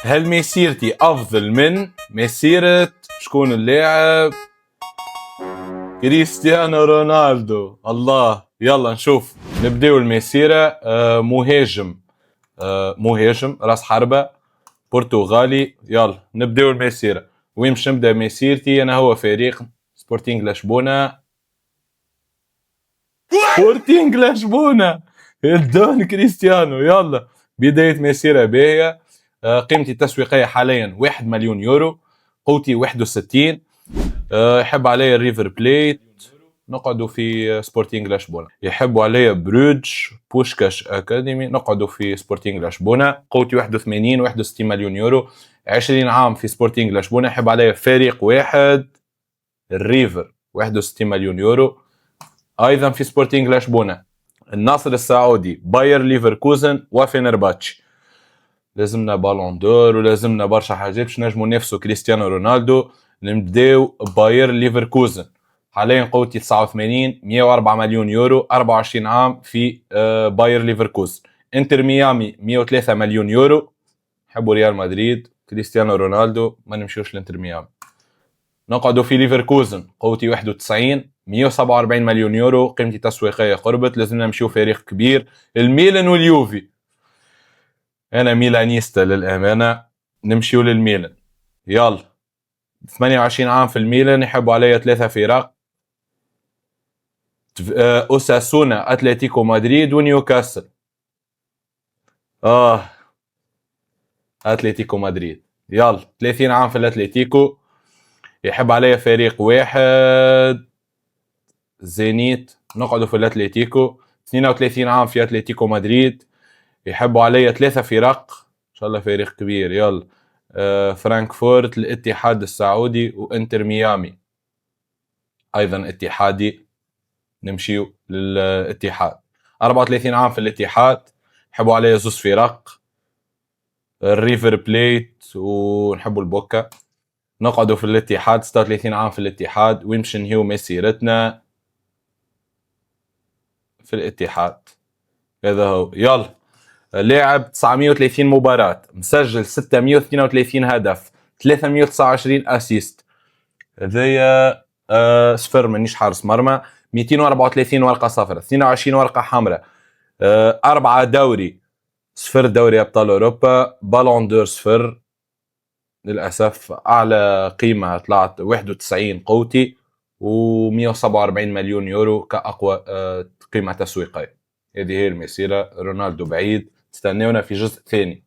هل مسيرتي أفضل من مسيرة شكون اللاعب؟ كريستيانو رونالدو. الله، يلا نشوف. نبداو المسيرة. مهاجم راس حربة برتغالي. يلا نبداو المسيرة. وين باش نبدا مسيرتي؟ أنا هو فريق سبورتينغ لشبونة. سبورتينغ لشبونة الدون كريستيانو. يلا بداية مسيرة باهية. قيمتي التسويقية حاليا 1 مليون يورو. قوتي 61. يحب علي الريفر بليت، نقعدوا في سبورتينغ لشبونة. يحبوا علي بروج بوشكاش اكاديمي، نقعدوا في سبورتينغ لشبونة. قوتي 81 61 مليون يورو. 20 عام في سبورتينغ لشبونة. يحب علي فريق واحد الريفر 61 مليون يورو. ايضا في سبورتينغ لشبونة النصر السعودي، باير ليفركوزن وفينرباتشي. لازمنا بالون دور ولازمنا برشا حاجات باش نجموا ننافسوا كريستيانو رونالدو. نبداو باير ليفركوزن. حاليا قوتي 89 104 مليون يورو. 24 عام في باير ليفركوزن. انتر ميامي 103 مليون يورو. حبوا ريال مدريد كريستيانو رونالدو، ما نمشيوش لانتر ميامي. نقعدوا في ليفركوزن. قوتي 91 147 مليون يورو. قيمتي تسويقية قربت. لازمنا نمشيو فريق كبير، الميلان واليوفي. انا ميلانيستا للامانه، نمشيو للميلان. يلا 28 عام في الميلان. يحبوا عليا 3 فرق، اوساسونا اتلتيكو مدريد ونيوكاسل. اتلتيكو مدريد. يلا 30 عام في الاتلتيكو. يحب عليا فريق واحد زينيت، نقعدوا في الاتلتيكو. 32 عام في اتلتيكو مدريد. يحبوا عليا 3 فرق، ان شاء الله فريق كبير. يلا فرانكفورت، الاتحاد السعودي وانتر ميامي. ايضا اتحادي، نمشيو للاتحاد. 34 عام في الاتحاد. يحبوا عليا 2 فرق، الريفر بليت ونحبوا البوكا. نقعدوا في الاتحاد. 36 عام في الاتحاد. وين باش نهيو مسيرتنا؟ في الاتحاد. هذا هو. يلا لاعب 930 مباراة، مسجل 632 هدف، 329 اسيست. هذايا صفر، مانيش حارس مرمى. 234 ورقة صفراء، 22 ورقة حمراء، 4 دوري، 0 دوري ابطال اوروبا. بالون دور 0 للاسف. اعلى قيمة طلعت 91 قوتي و147 مليون يورو كاقوى قيمة تسويقية. هذه هي المسيرة. رونالدو بعيد، استنونا في جزء ثاني.